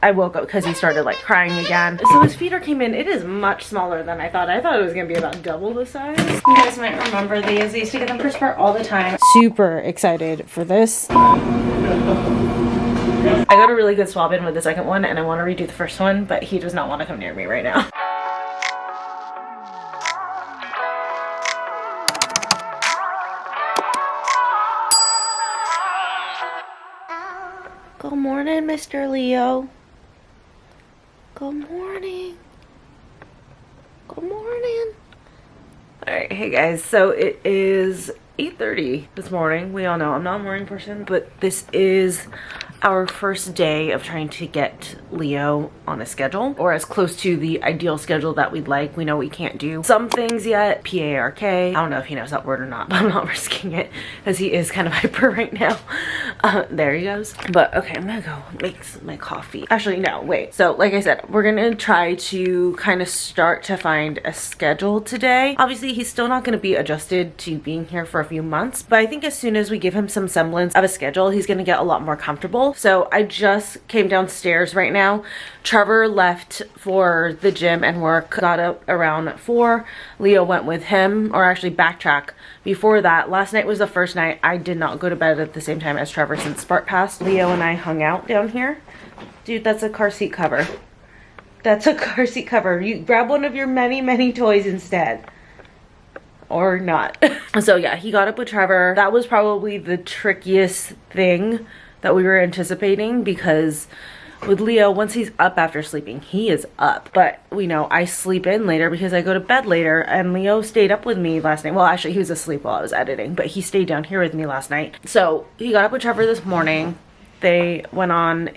I woke up because he started like crying again. So his feeder came in. It is much smaller than I thought. I thought it was gonna be about double the size. You guys might remember these. I used to get them for Sport all the time. Super excited for this. I got a really good swab in with the second one and I want to redo the first one, but he does not want to come near me right now. Good morning, Mr. Leo. Good morning. Good morning. Alright, hey guys, so it is 8:30 this morning. We all know I'm not a morning person, but this is our first day of trying to get Leo on a schedule, or as close to the ideal schedule that we'd like. We know we can't do some things yet. PARK. I don't know if he knows that word or not, but I'm not risking it because he is kind of hyper right now. There he goes. But okay, I'm gonna go make my coffee. Actually, no, wait. So like I said, we're gonna try to kind of start to find a schedule today. Obviously, he's still not gonna be adjusted to being here for a few months, but I think as soon as we give him some semblance of a schedule, he's gonna get a lot more comfortable. So I just came downstairs right now. Trevor left for the gym and work, got up around 4. Leo went with him, or actually backtrack. Before that, last night was the first night I did not go to bed at the same time as Trevor since Spark passed. Leo and I hung out down here. Dude, that's a car seat cover. That's a car seat cover. You grab one of your many, many toys instead. Or not. So yeah, he got up with Trevor. That was probably the trickiest thing that we were anticipating, because with Leo, once he's up after sleeping, he is up. But we know I sleep in later because I go to bed later, and Leo stayed up with me last night. Well, actually, he was asleep while I was editing, but he stayed down here with me last night. So he got up with Trevor this morning. They went on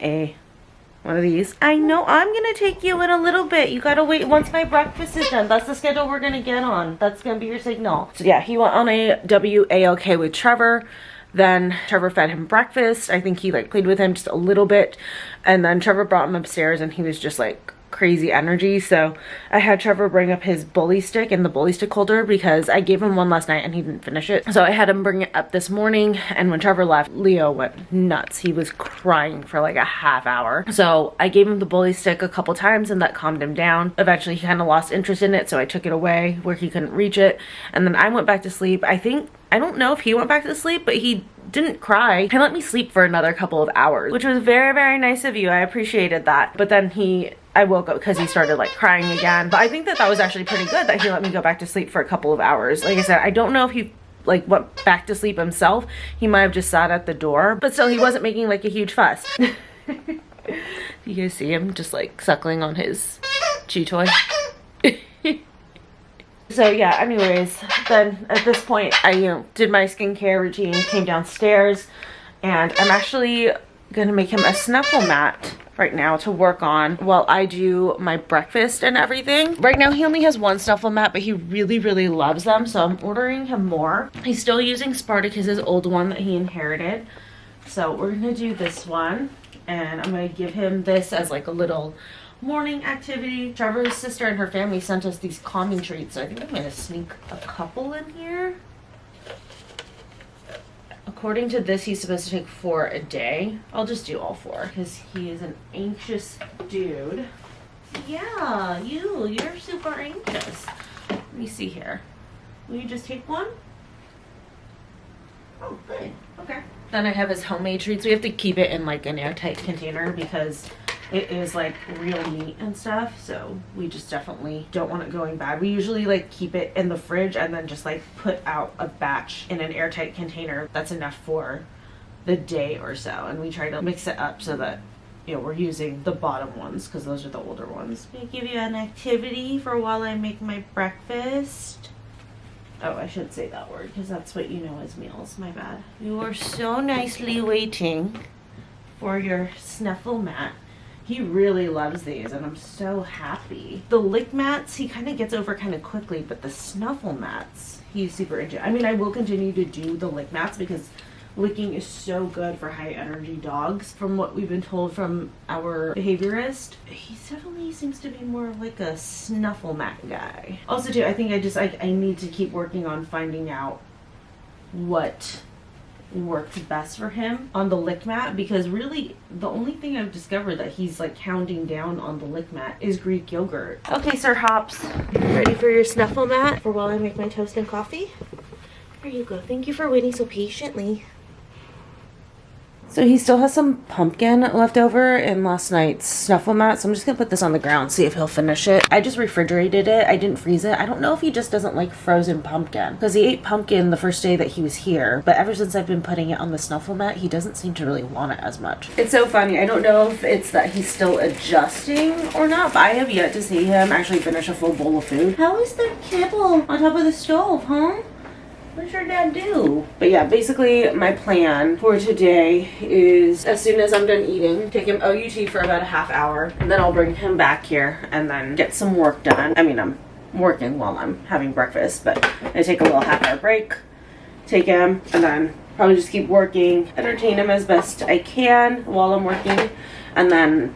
one of these. I know, I'm gonna take you in a little bit. You gotta wait once my breakfast is done. That's the schedule we're gonna get on. That's gonna be your signal. So yeah, he went on a WALK with Trevor. Then Trevor fed him breakfast. I think he like played with him just a little bit. And then Trevor brought him upstairs and he was just like crazy energy. So I had Trevor bring up his bully stick and the bully stick holder because I gave him one last night and he didn't finish it. So I had him bring it up this morning, and when Trevor left, Leo went nuts. He was crying for like a half hour. So I gave him the bully stick a couple times and that calmed him down. Eventually he kind of lost interest in it, so I took it away where he couldn't reach it. And then I went back to sleep. I don't know if he went back to sleep, but he didn't cry. He let me sleep for another couple of hours, which was very, very nice of you. I appreciated that. But then I woke up because he started like crying again. But I think that was actually pretty good that he let me go back to sleep for a couple of hours. Like I said, I don't know if he like went back to sleep himself. He might have just sat at the door, but still he wasn't making like a huge fuss. You guys see him just like suckling on his chew toy? So yeah, anyways, then at this point I did my skincare routine, came downstairs, and I'm actually gonna make him a Snuffle mat right now to work on while I do my breakfast and everything. Right now he only has one Snuffle mat, but he really, really loves them, so I'm ordering him more. He's still using Spartacus's old one that he inherited. So we're gonna do this one, and I'm gonna give him this as like a little morning activity. Trevor's sister and her family sent us these calming treats, so I think I'm gonna sneak a couple in here. According to this, he's supposed to take 4 a day. I'll just do all 4 because he is an anxious dude. Yeah, you're super anxious. Let me see here. Will you just take 1? Oh, good. Okay. Then I have his homemade treats. We have to keep it in like an airtight container because it is like real meat and stuff, so we just definitely don't want it going bad. We usually like keep it in the fridge and then just like put out a batch in an airtight container that's enough for the day or so, and we try to mix it up so that, you know, we're using the bottom ones because those are the older ones. I'm gonna give you an activity for while I make my breakfast. Oh, I should say that word because that's what you know as meals. My bad. You are so nicely waiting for your Snuffle mat. He really loves these and I'm so happy. The lick mats he kind of gets over kind of quickly, but the Snuffle mats he's super into. I mean, I will continue to do the lick mats because licking is so good for high energy dogs. From what we've been told from our behaviorist, he definitely seems to be more of like a Snuffle mat guy. Also too, I think I need to keep working on finding out what worked best for him on the lick mat, because really the only thing I've discovered that he's like hounding down on the lick mat is Greek yogurt. Okay, Sir Hops, ready for your snuffle mat for while I make my toast and coffee? Here you go. Thank you for waiting so patiently. So he still has some pumpkin left over in last night's snuffle mat, so I'm just gonna put this on the ground, see if he'll finish it. I just refrigerated it. I didn't freeze it. I don't know if he just doesn't like frozen pumpkin, because he ate pumpkin the first day that he was here, but ever since I've been putting it on the snuffle mat, he doesn't seem to really want it as much. It's so funny. I don't know if it's that he's still adjusting or not, but I have yet to see him actually finish a full bowl of food. How is the kibble on top of the stove, huh? What does your dad do? But yeah, basically my plan for today is as soon as I'm done eating, take him OUT for about a half hour, and then I'll bring him back here and then get some work done. I mean, I'm working while I'm having breakfast, but I take a little half-hour break, take him, and then probably just keep working, entertain him as best I can while I'm working, and then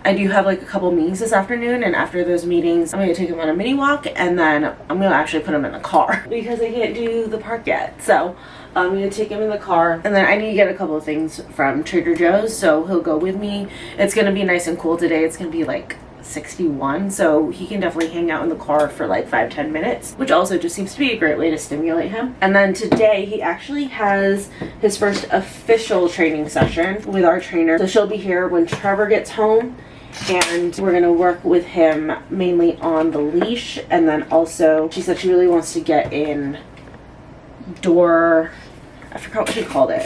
I do have like a couple meetings this afternoon, and after those meetings I'm going to take him on a mini walk, and then I'm going to actually put him in the car because I can't do the park yet. So I'm going to take him in the car, and then I need to get a couple of things from Trader Joe's, so he'll go with me. It's going to be nice and cool today. It's going to be like 61, so he can definitely hang out in the car for like 5-10 minutes, which also just seems to be a great way to stimulate him. And then today he actually has his first official training session with our trainer, so she'll be here when Trevor gets home, and we're gonna work with him mainly on the leash. And then also she said she really wants to get in door, I forgot what she called it,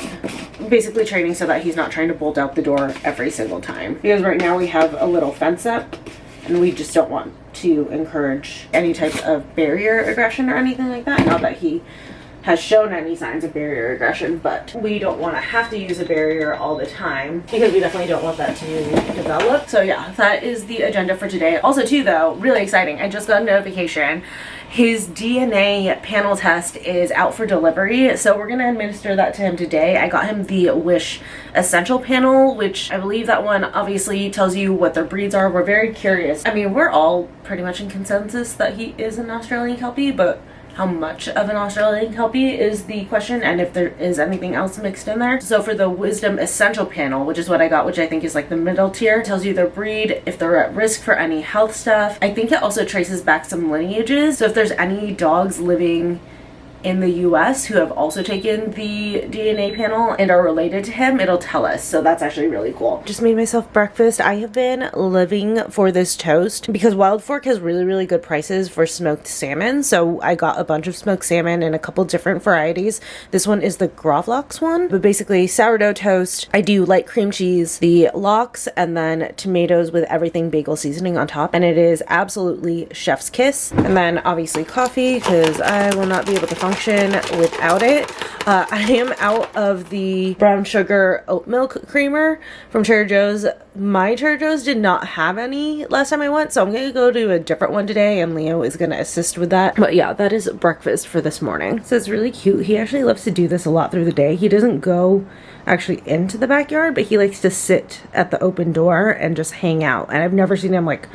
basically training so that he's not trying to bolt out the door every single time, because right now we have a little fence up and we just don't want to encourage any type of barrier aggression or anything like that. Not that he has shown any signs of barrier aggression, but we don't want to have to use a barrier all the time because we definitely don't want that to develop. So yeah, that is the agenda for today. Also too though, really exciting, I just got a notification. His DNA panel test is out for delivery, so we're gonna administer that to him today. I got him the Wish Essential panel, which I believe that one obviously tells you what their breeds are. We're very curious. I mean, we're all pretty much in consensus that he is an Australian Kelpie, but how much of an Australian Kelpie is the question, and if there is anything else mixed in there. So for the Wisdom Essential panel, which is what I got, which I think is like the middle tier, it tells you their breed, if they're at risk for any health stuff. I think it also traces back some lineages, so if there's any dogs living in the US who have also taken the DNA panel and are related to him, it'll tell us. So that's actually really cool. Just made myself breakfast. I have been living for this toast because Wild Fork has really good prices for smoked salmon. So I got a bunch of smoked salmon in a couple different varieties. This one is the Gravlax one, but basically sourdough toast. I do light cream cheese, the lox, and then tomatoes with everything bagel seasoning on top. And it is absolutely chef's kiss. And then obviously coffee, because I will not be able to function without it. I am out of the brown sugar oat milk creamer from Trader Joe's. My Trader Joe's did not have any last time I went, so I'm gonna go to a different one today, and Leo is gonna assist with that. But yeah, that is breakfast for this morning. So it's really cute. He actually loves to do this a lot through the day. He doesn't go actually into the backyard, but he likes to sit at the open door and just hang out. And I've never seen him like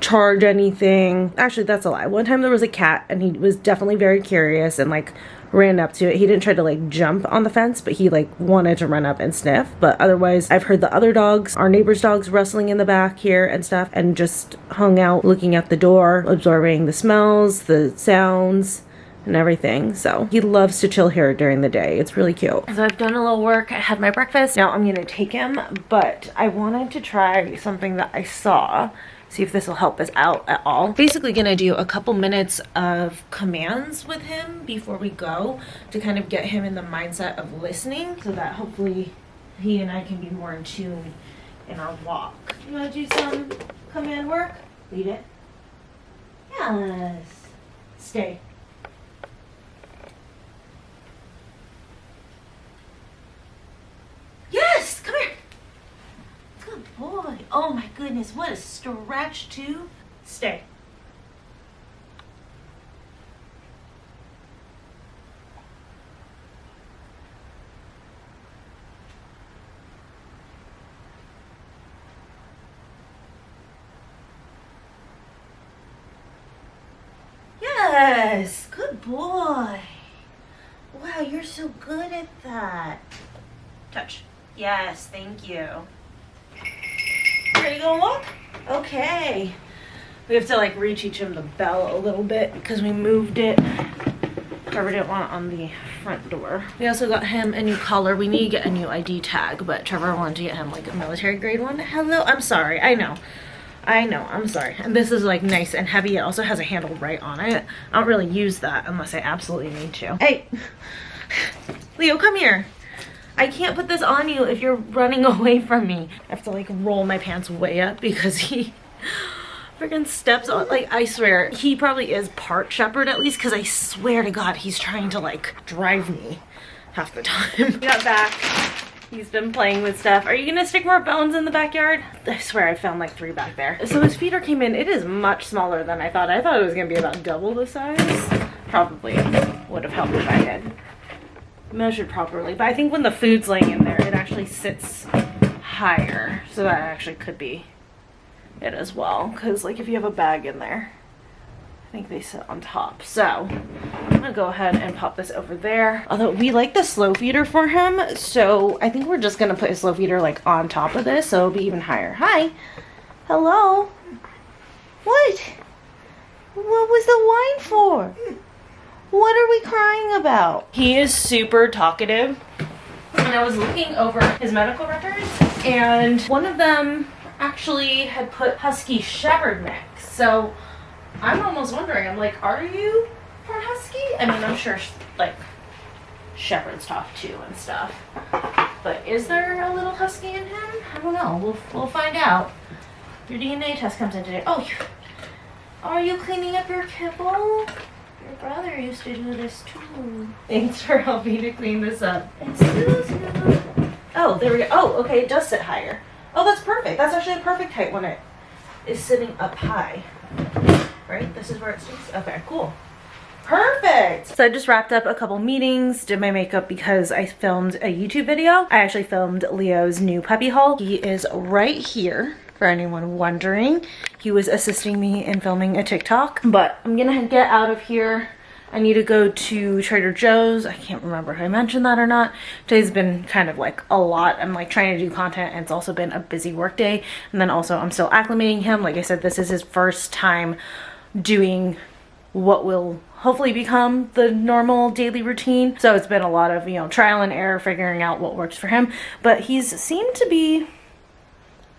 charge anything. Actually, that's a lie. One time there was a cat and he was definitely very curious and like ran up to it. He didn't try to like jump on the fence, but he like wanted to run up and sniff. But otherwise, I've heard the other dogs, our neighbor's dogs, rustling in the back here and stuff, and just hung out looking at the door, absorbing the smells, the sounds, and everything. So he loves to chill here during the day. It's really cute. So I've done a little work. I had my breakfast. Now I'm gonna take him, but I wanted to try something that I saw. See if this will help us out at all. Basically gonna do a couple minutes of commands with him before we go to kind of get him in the mindset of listening so that hopefully he and I can be more in tune in our walk. You wanna do some command work? Lead it. Yes. Stay. Yes, come here. Good boy. Oh my goodness, what a stretch too. Stay. Yes, good boy. Wow, Wow, you're so good at that. Touch. Yes, thank you. Ready to go walk? Okay. We have to like reteach him the bell a little bit because we moved it. Trevor didn't want it on the front door. We also got him a new collar. We need to get a new ID tag, but Trevor wanted to get him like a military grade one. Hello, I'm sorry. I know, I'm sorry. And this is like nice and heavy. It also has a handle right on it. I don't really use that unless I absolutely need to. Hey, Leo, come here. I can't put this on you if you're running away from me. I have to like roll my pants way up because he freaking steps on, like, I swear he probably is part shepherd at least, because I swear to God he's trying to like drive me half the time. We got back. He's been playing with stuff. Are you gonna stick more bones in the backyard? I swear I found like 3 back there. So his feeder came in. It is much smaller than I thought. I thought it was gonna be about double the size. Probably would have helped if I had measured properly, but I think when the food's laying in there it actually sits higher, so that actually could be it as well, because like if you have a bag in there I think they sit on top. So I'm gonna go ahead and pop this over there, although we like the slow feeder for him, so I think we're just gonna put a slow feeder like on top of this so it'll be even higher. Hi. Hello. What was the whine for? What are we crying about? He is super talkative. And I was looking over his medical records and one of them actually had put Husky Shepherd mix. So I'm almost wondering, I'm like, are you part Husky? I mean, I'm sure like Shepherds talk too and stuff. But is there a little Husky in him? I don't know. We'll find out. Your DNA test comes in today. Oh, are you cleaning up your kibble? Your brother used to do this too. Thanks for helping to clean this up. Excuse me. Oh, there we go. Oh, okay, it does sit higher. Oh, that's perfect. That's actually a perfect height when it is sitting up high. Right? This is where it sits? Okay, cool. Perfect. So I just wrapped up a couple meetings, did my makeup because I filmed a YouTube video. I actually filmed Leo's new puppy haul. He is right here. For anyone wondering, he was assisting me in filming a TikTok, but I'm gonna get out of here. I need to go to Trader Joe's. I can't remember if I mentioned that or not. Today's been kind of like a lot. I'm like trying to do content and it's also been a busy work day. And then also I'm still acclimating him. Like I said, this is his first time doing what will hopefully become the normal daily routine. So it's been a lot of, you know, trial and error, figuring out what works for him. But he's seemed to be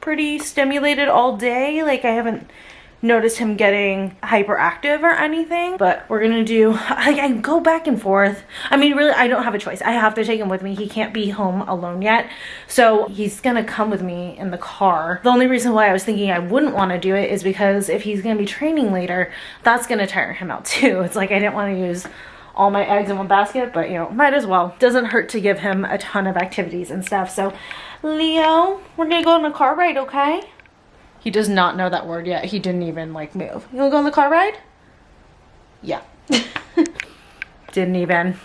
pretty stimulated all day. Like I haven't noticed him getting hyperactive or anything, but we're gonna do, I go back and forth. I mean, really, I don't have a choice. I have to take him with me. He can't be home alone yet. So he's gonna come with me in the car. The only reason why I was thinking I wouldn't want to do it is because if he's gonna be training later, that's gonna tire him out too. It's like I didn't want to use all my eggs in one basket, but you know, might as well. Doesn't hurt to give him a ton of activities and stuff. So Leo, we're gonna go on a car ride, okay? He does not know that word yet. He didn't even like move. You wanna go on the car ride? Yeah. Didn't even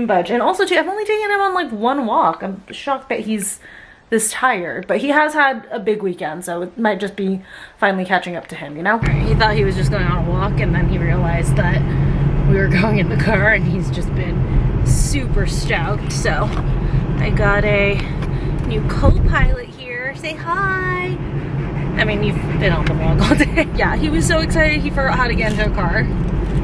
budge. And also too, I've only taken him on like 1 walk. I'm shocked that he's this tired, but he has had a big weekend, so it might just be finally catching up to him, you know? He thought he was just going on a walk and then he realized that we were going in the car and he's just been super stoked. So I got a new co-pilot here. Say hi. I mean, you've been on the vlog all day. Yeah, he was so excited he forgot how to get into a car.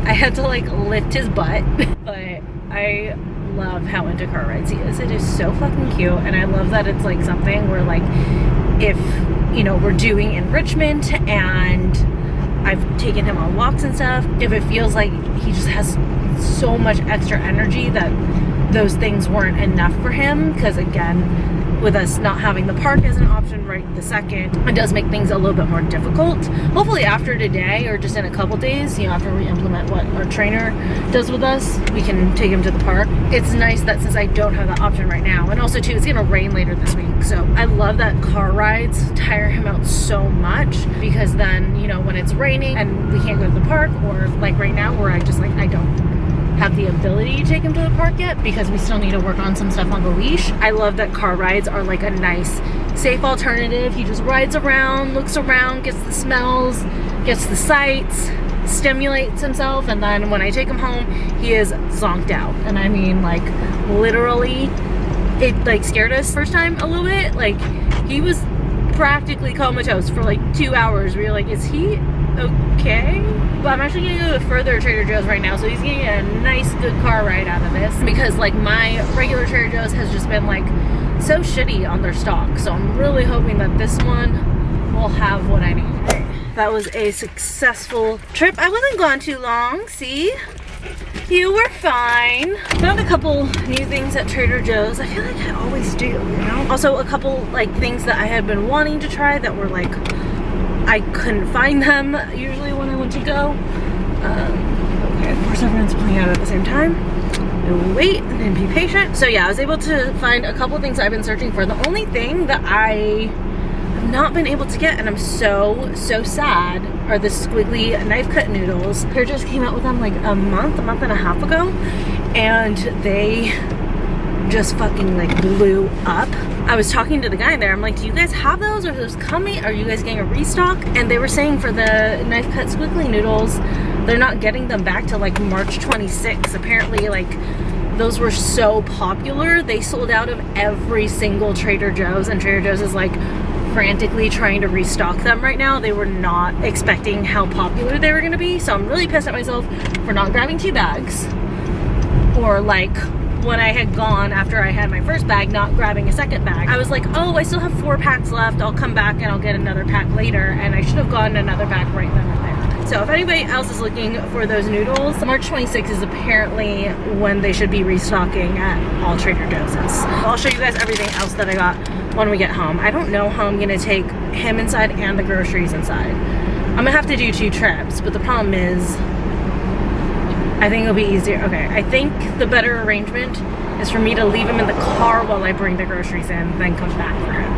I had to like lift his butt, but I love how into car rides he is. It is so fucking cute, and I love that it's like something where like if, you know, we're doing enrichment and I've taken him on walks and stuff, if it feels like he just has so much extra energy that those things weren't enough for him, because again, with us not having the park as an option right this second, it does make things a little bit more difficult. Hopefully after today or just in a couple days, you know, after we implement what our trainer does with us, we can take him to the park. It's nice that since I don't have that option right now, and also too, it's gonna rain later this week, so I love that car rides tire him out so much, because then, you know, when it's raining and we can't go to the park, or like right now where I just like, I don't have the ability to take him to the park yet because we still need to work on some stuff on the leash. I love that car rides are like a nice, safe alternative. He just rides around, looks around, gets the smells, gets the sights, stimulates himself, and then when I take him home, he is zonked out. And I mean, like, literally, it like scared us first time a little bit. Like, he was practically comatose for like 2 hours. We were like, is he okay? But I'm actually gonna go to further Trader Joe's right now, so he's getting a nice good car ride out of this, because like my regular Trader Joe's has just been like so shitty on their stock. So I'm really hoping that this one will have what I need. That was a successful trip. I wasn't gone too long, see? You were fine. Found a couple new things at Trader Joe's. I feel like I always do, you know? Also a couple like things that I had been wanting to try that were like, I couldn't find them usually when I went to go. Okay, of course everyone's playing out at the same time. And wait and be patient. So yeah, I was able to find a couple things I've been searching for. The only thing that I have not been able to get, and I'm so sad, are the squiggly knife cut noodles. Here just came out with them like a month and a half ago, and they just fucking like blew up. I was talking to the guy there. I'm like, do you guys have those? Are those coming? Are you guys getting a restock? And they were saying for the knife cut squiggly noodles, they're not getting them back till like March 26th. Apparently, like, those were so popular, they sold out of every single Trader Joe's, and Trader Joe's is like frantically trying to restock them right now. They were not expecting how popular they were gonna be. So I'm really pissed at myself for not grabbing 2 bags, or like when I had gone after I had my first bag, not grabbing a second bag. I was like, oh, I still have 4 packs left. I'll come back and I'll get another pack later. And I should have gotten another pack right then and there. So if anybody else is looking for those noodles, March 26th is apparently when they should be restocking at all Trader Joe's. I'll show you guys everything else that I got when we get home. I don't know how I'm gonna take him inside and the groceries inside. I'm gonna have to do 2 trips, but the problem is, I think it'll be easier. Okay, I think the better arrangement is for me to leave him in the car while I bring the groceries in, then come back for him.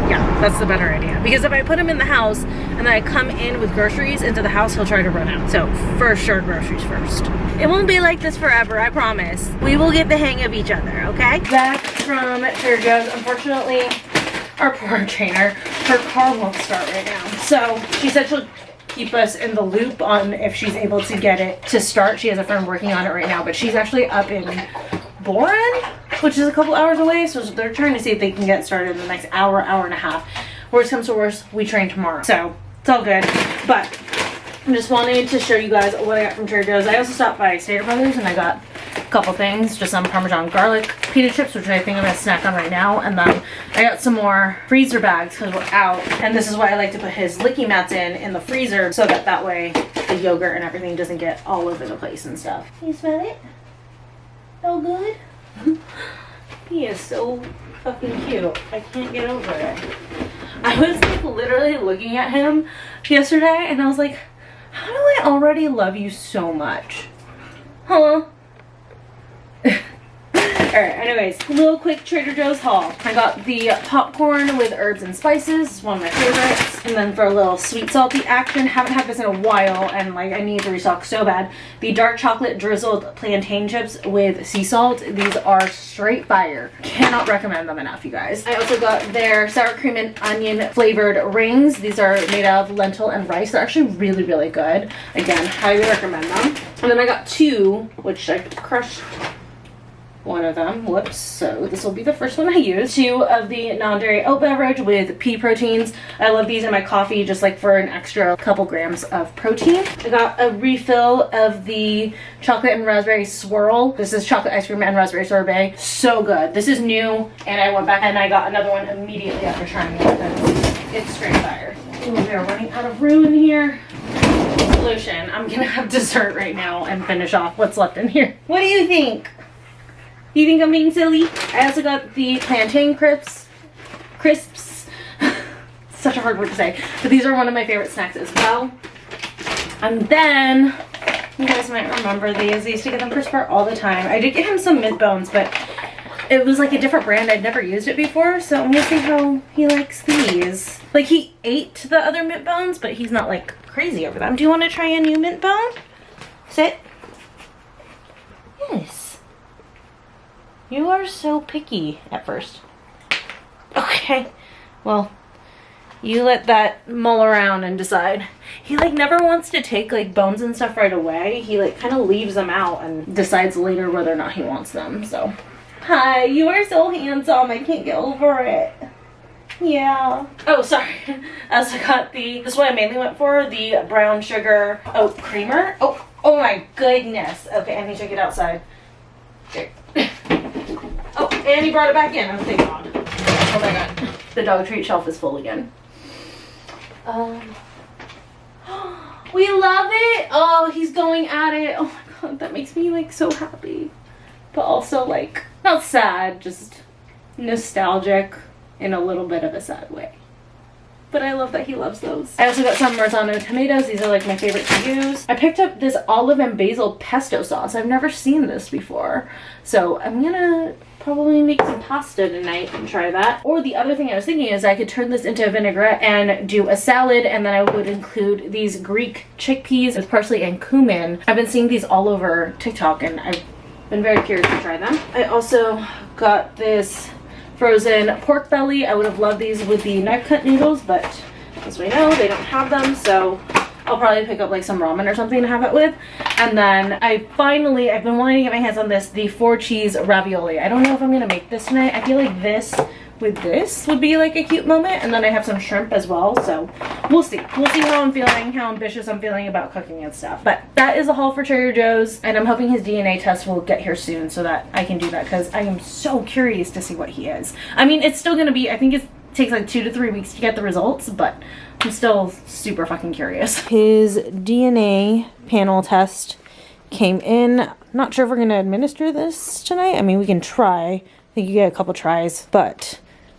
Yeah, that's the better idea. Because if I put him in the house and then I come in with groceries into the house, he'll try to run out. So for sure, groceries first. It won't be like this forever, I promise. We will get the hang of each other, okay? Back from Trader Joe's. Unfortunately, our poor trainer, her car won't start right now. So she said she'll keep us in the loop on if she's able to get it to start. She has a friend working on it right now, but she's actually up in Boren, which is a couple hours away, so they're trying to see if they can get started in the next hour and a half. Worst comes to worst, we train tomorrow, so it's all good. But I just wanted to show you guys what I got from Trader Joe's. I also stopped by Stater Brothers and I got a couple things, just some Parmesan garlic pita chips, which I think I'm gonna snack on right now, and then I got some more freezer bags because we're out, and this is why I like to put his licky mats in the freezer, so that way the yogurt and everything doesn't get all over the place and stuff. Can you smell it? So good. He is so fucking cute. I can't get over it. I was like literally looking at him yesterday and I was like, how do I already love you so much? Huh? Alright, anyways, little quick Trader Joe's haul. I got the popcorn with herbs and spices. It's one of my favorites. And then for a little sweet salty action, haven't had this in a while and like I need to restock so bad. The dark chocolate drizzled plantain chips with sea salt. These are straight fire. Cannot recommend them enough, you guys. I also got their sour cream and onion flavored rings. These are made out of lentil and rice. They're actually really, really good. Again, highly recommend them. And then I got 2, which I crushed one of them. Whoops. So this will be the first one I use. 2 of the non-dairy oat beverage with pea proteins. I love these in my coffee just like for an extra couple grams of protein. I got a refill of the chocolate and raspberry swirl. This is chocolate ice cream and raspberry sorbet. So good. This is new and I went back and I got another one immediately after trying it. It's straight fire. Ooh, we are running out of room in here. Solution. I'm gonna have dessert right now and finish off what's left in here. What do you think? You think I'm being silly? I also got the plantain crisps. Such a hard word to say. But these are one of my favorite snacks as well. And then, you guys might remember these. I used to get them for Spar all the time. I did get him some mint bones, but it was like a different brand. I'd never used it before, so I'm gonna see how he likes these. Like, he ate the other mint bones, but he's not like crazy over them. Do you want to try a new mint bone? Sit. Yes. You are so picky at first. Okay, well, You let that mull around and decide. He like never wants to take like bones and stuff right away. He like kind of leaves them out and decides later whether or not he wants them. So, hi, you are so handsome. I can't get over it. Yeah. Oh, sorry. As I got this one I mainly went for, the brown sugar oat creamer. Oh my goodness. Okay, I need to get outside. Okay. Oh, and he brought it back in. Oh, thank God. Oh my God. The dog treat shelf is full again. We love it. Oh, he's going at it. Oh my God, that makes me like so happy. But also like, not sad, just nostalgic in a little bit of a sad way. But I love that he loves those. I also got some Marzano tomatoes. These are like my favorite to use. I picked up this olive and basil pesto sauce. I've never seen this before. So I'm gonna probably make some pasta tonight and try that. Or the other thing I was thinking is I could turn this into a vinaigrette and do a salad, and then I would include these Greek chickpeas with parsley and cumin. I've been seeing these all over TikTok and I've been very curious to try them. I also got this frozen pork belly. I would have loved these with the knife cut noodles, but as we know, they don't have them, so I'll probably pick up like some ramen or something to have it with. And then I've been wanting to get my hands on the 4 cheese ravioli. I don't know if I'm gonna make this tonight. I feel like this with this would be like a cute moment. And then I have some shrimp as well, so we'll see. We'll see how I'm feeling, how ambitious I'm feeling about cooking and stuff. But that is a haul for Trader Joe's, and I'm hoping his DNA test will get here soon so that I can do that, because I am so curious to see what he is. I mean, it's still gonna be, I think it takes like 2 to 3 weeks to get the results, but I'm still super fucking curious. His DNA panel test came in. Not sure if we're gonna administer this tonight. I mean, we can try. I think you get a couple tries, but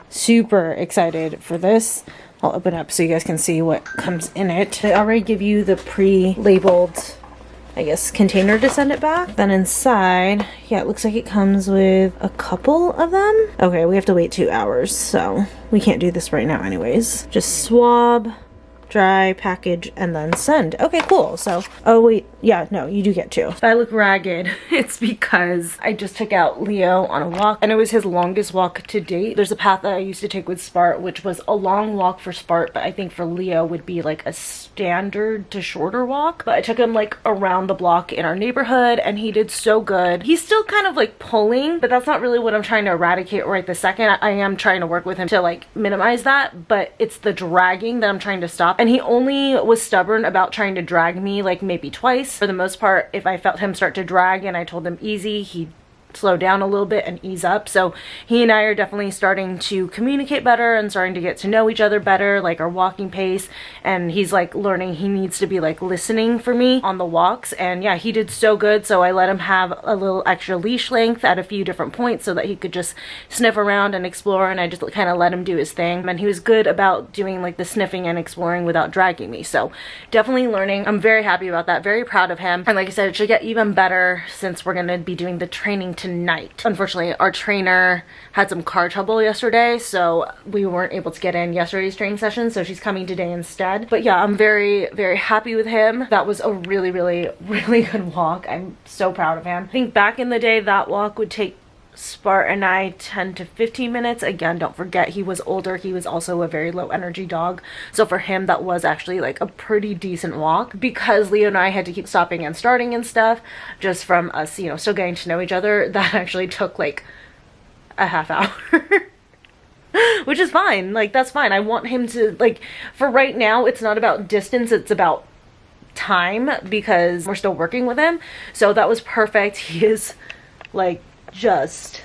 super excited for this. I'll open up so you guys can see what comes in it. They already give you the pre-labeled, I guess, container to send it back. Then inside, yeah, it looks like it comes with a couple of them. Okay, we have to wait 2 hours, so we can't do this right now anyways. Just swab, dry, package, and then send. Okay, cool. So, oh wait, yeah, no, you do get 2. If I look ragged, it's because I just took out Leo on a walk, and it was his longest walk to date. There's a path that I used to take with Spart, which was a long walk for Spart, but I think for Leo would be like a standard to shorter walk. But I took him like around the block in our neighborhood, and he did so good. He's still kind of like pulling, but that's not really what I'm trying to eradicate right this second. I am trying to work with him to like minimize that, but it's the dragging that I'm trying to stop. And he only was stubborn about trying to drag me like maybe twice. For the most part, if I felt him start to drag and I told him easy, he'd slow down a little bit and ease up. So he and I are definitely starting to communicate better and starting to get to know each other better, like our walking pace. And he's like learning he needs to be like listening for me on the walks. And yeah, he did so good. So I let him have a little extra leash length at a few different points so that he could just sniff around and explore, and I just kind of let him do his thing. And he was good about doing like the sniffing and exploring without dragging me. So definitely learning. I'm very happy about that, very proud of him. And like I said, it should get even better since we're going to be doing the training tonight. Unfortunately, our trainer had some car trouble yesterday, so we weren't able to get in yesterday's training session, so she's coming today instead. But yeah, I'm very, very happy with him. That was a really, really, really good walk. I'm so proud of him. I think back in the day, that walk would take Spart and I 10 to 15 minutes. Again, don't forget he was older. He was also a very low energy dog. So for him, that was actually like a pretty decent walk, because Leo and I had to keep stopping and starting and stuff just from us, you know, still getting to know each other. That actually took like a half hour. Which is fine. Like, that's fine. I want him to, like, for right now, it's not about distance. It's about time, because we're still working with him. So that was perfect. He is like just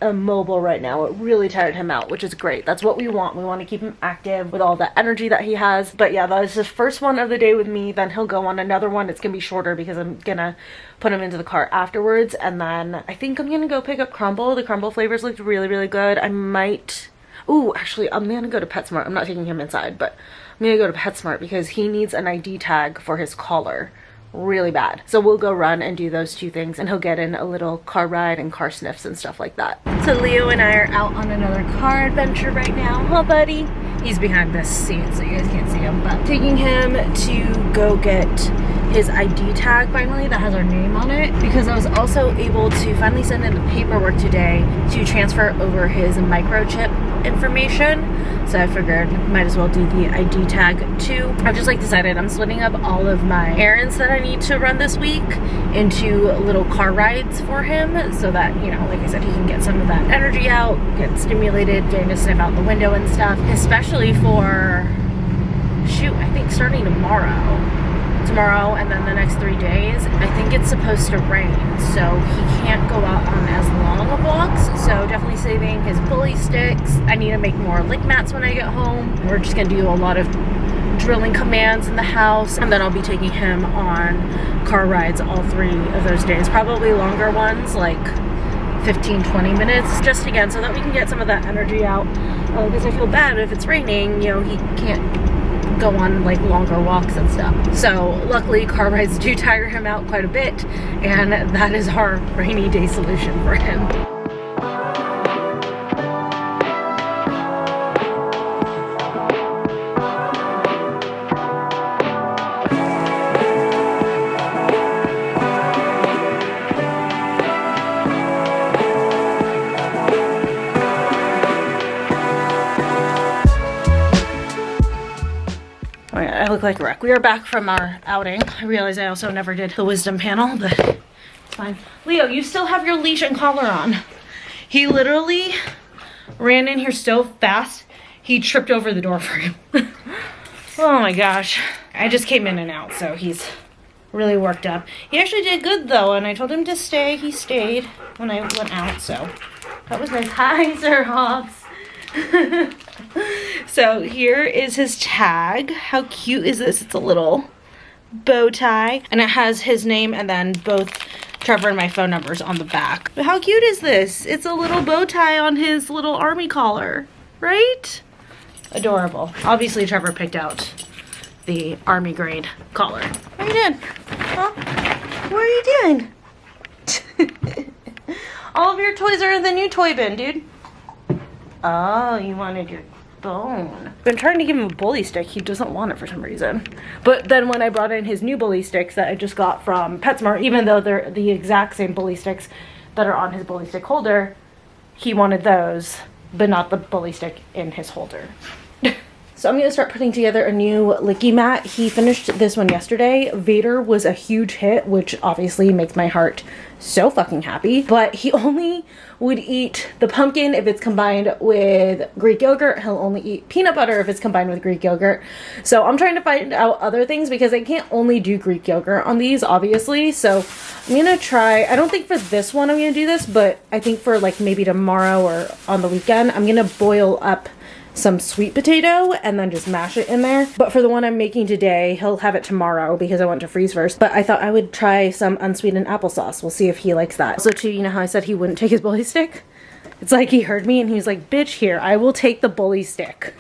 immobile right now. It really tired him out, which is great. That's what we want. We want to keep him active with all the energy that he has. But yeah, that is his first one of the day with me. Then he'll go on another one. It's gonna be shorter because I'm gonna put him into the car afterwards. And then I think I'm gonna go pick up crumble. The crumble flavors looked really, really good. I might, ooh, actually I'm gonna go to PetSmart. I'm not taking him inside, but I'm gonna go to PetSmart because he needs an ID tag for his collar really bad. So we'll go run and do those 2 things, and he'll get in a little car ride and car sniffs and stuff like that. So Leo and I are out on another car adventure right now. Huh, buddy? He's behind this seat so you guys can't see him, but taking him to go get his ID tag finally that has our name on it, because I was also able to finally send in the paperwork today to transfer over his microchip information. So I figured might as well do the ID tag too. I've just like decided I'm splitting up all of my errands that I need to run this week into little car rides for him, so that, you know, like I said, he can get some of that energy out, get stimulated, getting to sniff out the window and stuff, especially for, shoot, I think starting tomorrow and then the next 3 days, I think it's supposed to rain, so he can't go out on as long of walks. So definitely saving his bully sticks. I need to make more lick mats when I get home. We're just gonna do a lot of drilling commands in the house, and then I'll be taking him on car rides all 3 of those days, probably longer ones, like 15-20 minutes, just again so that we can get some of that energy out, because I feel bad if it's raining, you know, he can't go on like longer walks and stuff. So luckily car rides do tire him out quite a bit, and that is our rainy day solution for him. I look like a wreck. We are back from our outing. I realize I also never did the wisdom panel, but it's fine. Leo, you still have your leash and collar on. He literally ran in here so fast, he tripped over the door for him. Oh my gosh. I just came in and out, so he's really worked up. He actually did good though, and I told him to stay. He stayed when I went out, so that was nice. Hi, Sir Hobbs. So here is his tag. How cute is this? It's a little bow tie, and it has his name and then both Trevor and my phone numbers on the back. But how cute is this? It's a little bow tie on his little army collar, right? Adorable. Obviously Trevor picked out the army grade collar. What are you doing? Huh? What are you doing? All of your toys are in the new toy bin, dude. Oh, you wanted your bone. I've been trying to give him a bully stick. He doesn't want it for some reason. But then when I brought in his new bully sticks that I just got from PetSmart, even though they're the exact same bully sticks that are on his bully stick holder, he wanted those, but not the bully stick in his holder. So I'm going to start putting together a new licky mat. He finished this one yesterday. Vader was a huge hit, which obviously makes my heart so fucking happy. But he only would eat the pumpkin if it's combined with Greek yogurt. He'll only eat peanut butter if it's combined with Greek yogurt. So I'm trying to find out other things because I can't only do Greek yogurt on these, obviously. So I'm going to try, I don't think for this one I'm going to do this, but I think for like maybe tomorrow or on the weekend, I'm going to boil up some sweet potato and then just mash it in there. But for the one I'm making today, he'll have it tomorrow because I want to freeze first. But I thought I would try some unsweetened applesauce. We'll see if he likes that. Also too, you know how I said he wouldn't take his bully stick? It's like he heard me and he was like, bitch, here, I will take the bully stick.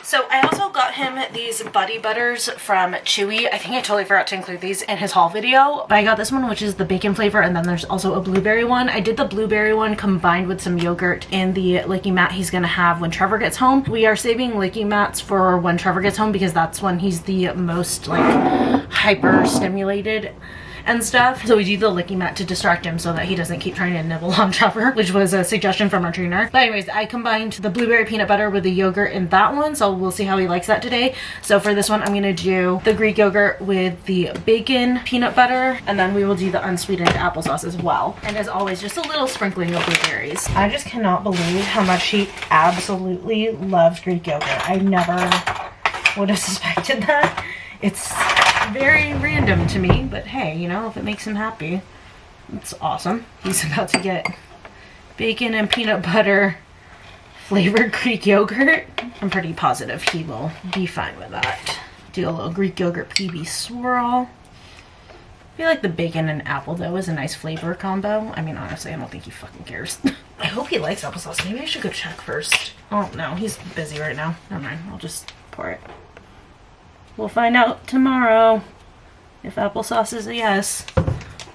So I also got him these Buddy Butters from Chewy. I think I totally forgot to include these in his haul video, but I got this one, which is the bacon flavor, and then there's also a blueberry one. I did the blueberry one combined with some yogurt in the licky mat he's gonna have when Trevor gets home. We are saving licky mats for when Trevor gets home because that's when he's the most like hyper stimulated and stuff. So we do the licky mat to distract him so that he doesn't keep trying to nibble on Trevor, which was a suggestion from our trainer. But anyways, I combined the blueberry peanut butter with the yogurt in that one, so we'll see how he likes that today. So for this one, I'm gonna do the Greek yogurt with the bacon peanut butter, and then we will do the unsweetened applesauce as well. And as always, just a little sprinkling of blueberries. I just cannot believe how much he absolutely loves Greek yogurt. I never would have suspected that. It's very random to me, but hey, you know, if it makes him happy, it's awesome. He's about to get bacon and peanut butter flavored Greek yogurt. I'm pretty positive he will be fine with that. Do a little Greek yogurt PB swirl. I feel like the bacon and apple though is a nice flavor combo. I mean, honestly, I don't think he fucking cares. I hope he likes applesauce. Maybe I should go check first. Oh no, he's busy right now. Never mind, I'll just pour it. We'll find out tomorrow if applesauce is a yes.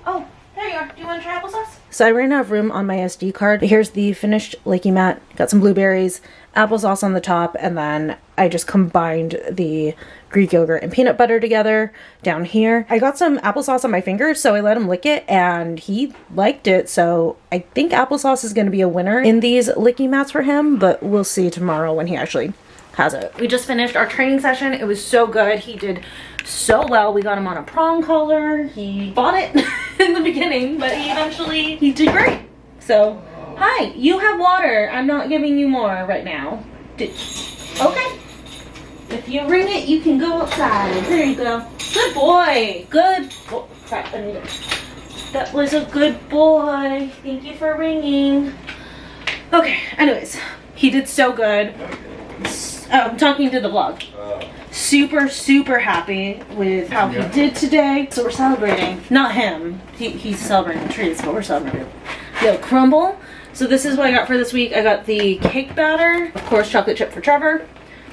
Oh, there you are. Do you want to try applesauce? So I ran out of room on my SD card. Here's the finished Licky mat. Got some blueberries, applesauce on the top, and then I just combined the Greek yogurt and peanut butter together down here. I got some applesauce on my fingers, so I let him lick it, and he liked it. So I think applesauce is going to be a winner in these Licky mats for him, but we'll see tomorrow when he actually has it. We just finished our training session. It was so good. He did so well. We got him on a prong collar. He fought it in the beginning, but he did great. So, hi, you have water. I'm not giving you more right now. Okay. If you ring it, you can go outside. There you go. Good boy. Good. Oh, crap, I need it. That was a good boy. Thank you for ringing. Okay, anyways, he did so good. I'm talking to the vlog. Super happy with how he did today. So we're celebrating. Not him. He's celebrating treats, but we're celebrating. Yo, crumble. So this is what I got for this week. I got the cake batter. Of course, chocolate chip for Trevor.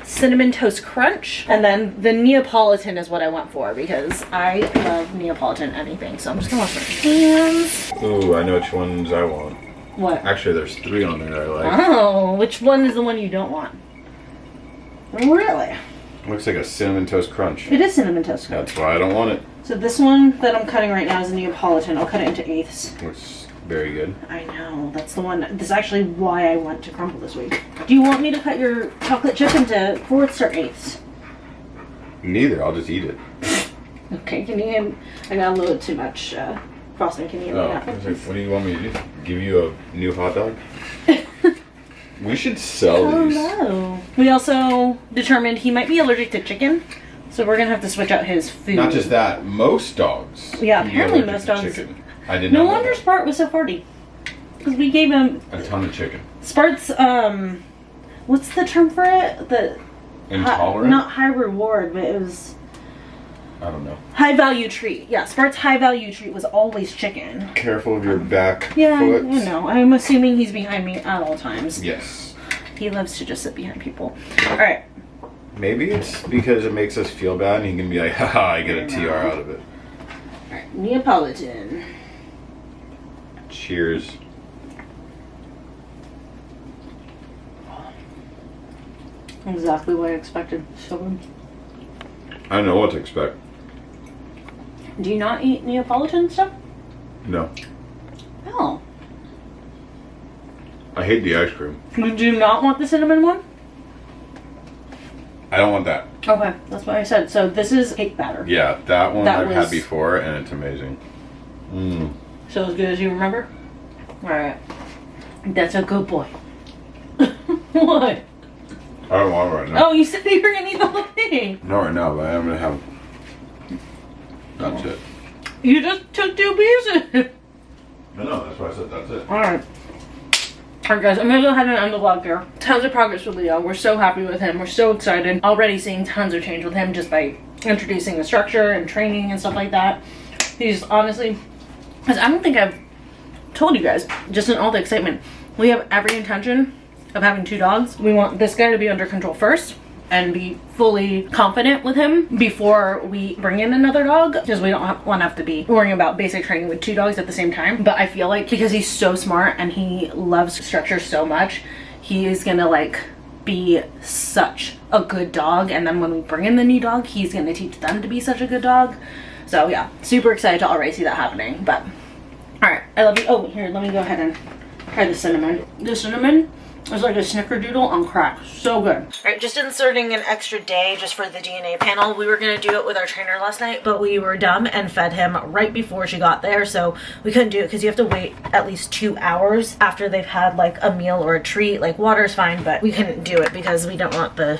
Cinnamon toast crunch. And then the Neapolitan is what I went for because I love Neapolitan anything. So I'm just gonna wash my hands. Ooh, I know which ones I want. What? Actually, there's 3 on there that I like. Oh, which one is the one you don't want? Really? Looks like a cinnamon toast crunch. It is cinnamon toast crunch. That's why I don't want it. So this one that I'm cutting right now is a Neapolitan. I'll cut it into eighths. Looks very good. I know, that's the one. This is actually why I went to Crumble this week. Do you want me to cut your chocolate chip into fourths or eighths? Neither, I'll just eat it. Okay, can you I got a little too much frosting. Can you Oh, I was like, what do you want me to do? Give you a new hot dog? We should sell these. Hello. We also determined he might be allergic to chicken, so we're gonna have to switch out his food. Not just that, most dogs. Yeah, can be apparently allergic most to dogs. Chicken. I did No not know wonder that. Spart was so farty. Because we gave him A ton of chicken. Spart's what's the term for it? The Intolerant? not high reward, but it was I don't know. high value treat. Yeah, Spart's high value treat was always chicken. Careful of your back Yeah, foot. I know. I'm assuming he's behind me at all times. Yes. He loves to just sit behind people. Alright. Maybe it's because it makes us feel bad and he can be like, haha, I get a TR out of it. Alright, Neapolitan. Cheers. Exactly what I expected. So good. I don't know what to expect. Do you not eat Neapolitan stuff? No. Oh. I hate the ice cream. Did you not want the cinnamon one? I don't want that. Okay, that's what I said. So this is cake batter. Yeah, that one That I've was- had before and it's amazing. Mmm. So as good as you remember? Alright. That's a good boy. What? I don't want it right now. Oh, you said you were gonna eat the whole thing. Not right now, but I am gonna have. That's it. You just took 2 pieces. No, that's why I said that's it. Alright. Alright guys, I'm gonna go ahead and end the vlog here. Tons of progress with Leo. We're so happy with him. We're so excited. Already seeing tons of change with him just by introducing the structure and training and stuff like that. He's honestly, because I don't think I've told you guys, just in all the excitement, we have every intention of having 2 dogs. We want this guy to be under control first and be fully confident with him before we bring in another dog, because we don't want to have to be worrying about basic training with 2 dogs at the same time. But I feel like because he's so smart and he loves structure so much, he is gonna like be such a good dog, and then when we bring in the new dog, he's gonna teach them to be such a good dog. So yeah, super excited to already see that happening. But all right, I love you. Oh, here, let me go ahead and try the cinnamon. The cinnamon is like a snickerdoodle on crack. So good. All right, just inserting an extra day just for the DNA panel. We were gonna do it with our trainer last night, but we were dumb and fed him right before she got there, so we couldn't do it because you have to wait at least 2 hours after they've had like a meal or a treat. Like water's fine, but we couldn't do it because we don't want the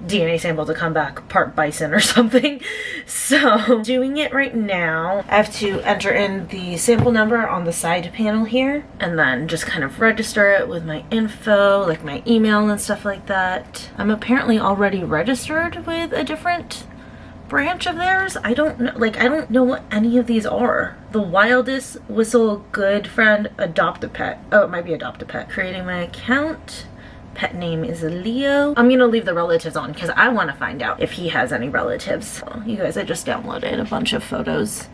DNA sample to come back part bison or something. So doing it right now. I have to enter in the sample number on the side panel here and then just kind of register it with my info, like my email and stuff like that. I'm apparently already registered with a different branch of theirs. I don't know, like I don't know what any of these are. The wildest whistle, good friend, adopt a pet. Oh, it might be adopt a pet. Creating my account. Pet name is Leo. I'm gonna leave the relatives on because I want to find out if he has any relatives. So, you guys, I just downloaded a bunch of photos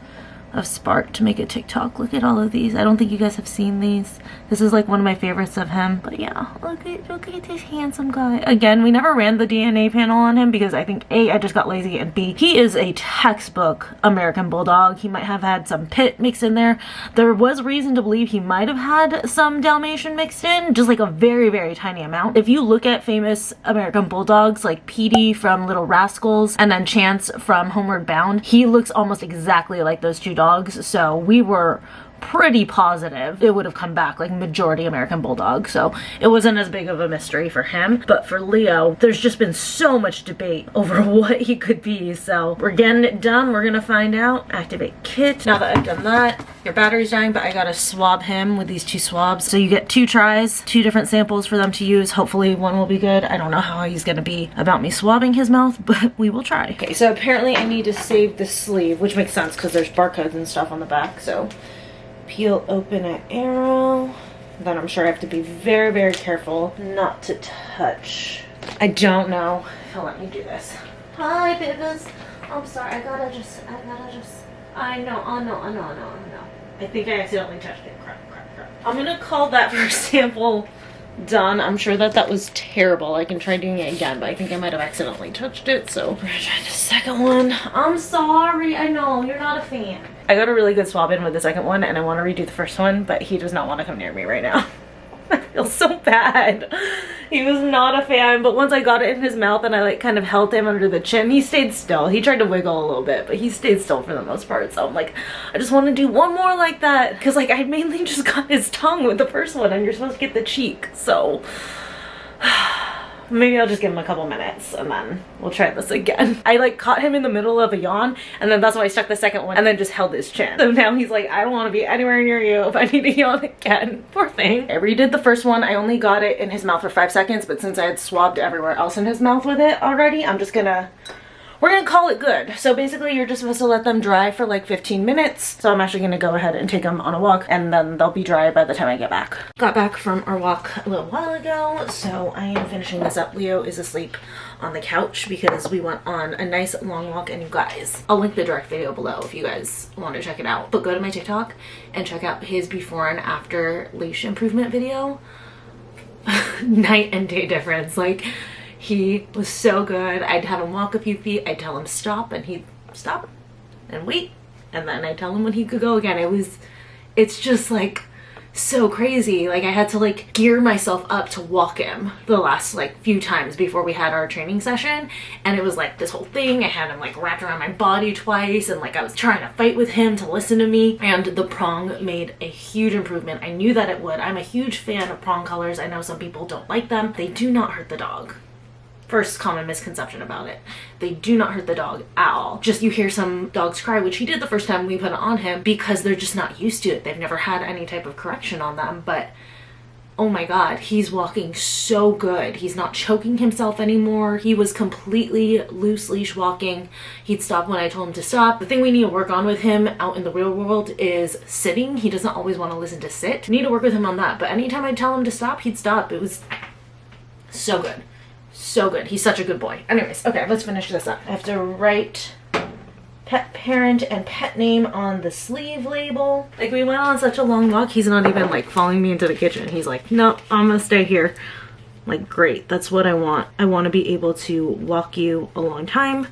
of Spark to make a TikTok. Look at all of these. I don't think you guys have seen these. This is like one of my favorites of him. But yeah, look at this handsome guy. Again, we never ran the DNA panel on him because I think A, I just got lazy, and B, he is a textbook American Bulldog. He might have had some Pit mixed in there. There was reason to believe he might have had some Dalmatian mixed in, just like a very, very tiny amount. If you look at famous American Bulldogs like Petey from Little Rascals and then Chance from Homeward Bound, he looks almost exactly like those two dogs. So we were pretty positive it would have come back like majority American Bulldog, so it wasn't as big of a mystery for him. But for Leo, there's just been so much debate over what he could be, so we're getting it done. We're gonna find out. Activate kit. Now that I've done that, your battery's dying, but I gotta swab him with these 2 swabs. So you get 2 tries, 2 different samples for them to use. Hopefully one will be good. I don't know how he's gonna be about me swabbing his mouth, but we will try. Okay, so apparently I need to save the sleeve, which makes sense because there's barcodes and stuff on the back. So peel open an arrow. Then I'm sure I have to be very, very careful not to touch. I don't know if he'll let me do this. Hi, Bibbas. I'm sorry, I gotta just, I know. I think I accidentally touched it. Crap. I'm gonna call that first sample done. I'm sure that was terrible. I can try doing it again, but I think I might have accidentally touched it, so we're gonna try the second one. I'm sorry, I know, you're not a fan. I got a really good swab in with the second one, and I want to redo the first one, but he does not want to come near me right now. I feel so bad. He was not a fan, but once I got it in his mouth and I like kind of held him under the chin, he stayed still. He tried to wiggle a little bit, but he stayed still for the most part. So I'm like, I just want to do one more like that, because like I mainly just got his tongue with the first one, and you're supposed to get the cheek. So maybe I'll just give him a couple minutes and then we'll try this again. I like caught him in the middle of a yawn, and then that's why I stuck the second one and then just held his chin. So now he's like, I don't want to be anywhere near you if I need to yawn again. Poor thing. I redid the first one. I only got it in his mouth for 5 seconds, but since I had swabbed everywhere else in his mouth with it already, we're gonna call it good. So basically you're just supposed to let them dry for like 15 minutes. So I'm actually gonna go ahead and take them on a walk, and then they'll be dry by the time I get back. Got back from our walk a little while ago, so I am finishing this up. Leo is asleep on the couch because we went on a nice long walk, and you guys, I'll link the direct video below if you guys want to check it out. But go to my TikTok and check out his before and after leash improvement video. Night and day difference. Like, he was so good. I'd have him walk a few feet, I'd tell him stop, and he'd stop and wait, and then I'd tell him when he could go again. It's just like so crazy. Like I had to like gear myself up to walk him the last like few times before we had our training session, and it was like this whole thing. I had him like wrapped around my body twice, and like I was trying to fight with him to listen to me, and the prong made a huge improvement. I knew that it would. I'm a huge fan of prong colors. I know some people don't like them. They do not hurt the dog. First common misconception about it. They do not hurt the dog at all. Just you hear some dogs cry, which he did the first time we put it on him, because they're just not used to it. They've never had any type of correction on them. But oh my God, he's walking so good. He's not choking himself anymore. He was completely loose leash walking. He'd stop when I told him to stop. The thing we need to work on with him out in the real world is sitting. He doesn't always want to listen to sit. Need to work with him on that. But anytime I'd tell him to stop, he'd stop. It was so good. So good. He's such a good boy. Anyways, okay, let's finish this up. I have to write pet parent and pet name on the sleeve label. Like, we went on such a long walk, he's not even like following me into the kitchen. He's like, no, I'm gonna stay here. Like, great, that's what I want. I want to be able to walk you a long time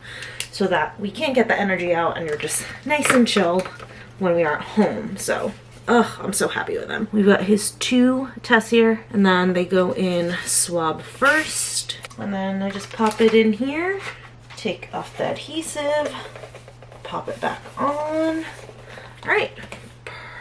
so that we can't get the energy out and you're just nice and chill when we are at home. So I'm so happy with him. We've got his 2 tests here, and then they go in swab first. And then I just pop it in here, take off the adhesive, pop it back on. All right,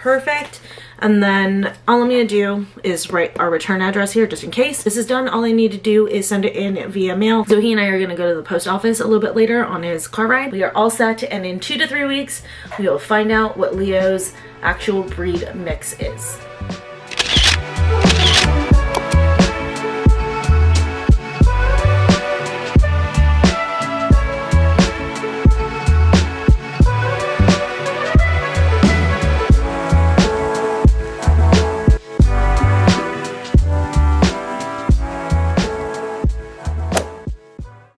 perfect. And then all I'm gonna do is write our return address here just in case. This is done. All I need to do is send it in via mail. So he and I are gonna go to the post office a little bit later on his car ride. We are all set, and in 2 to 3 weeks, we will find out what Leo's actual breed mix is.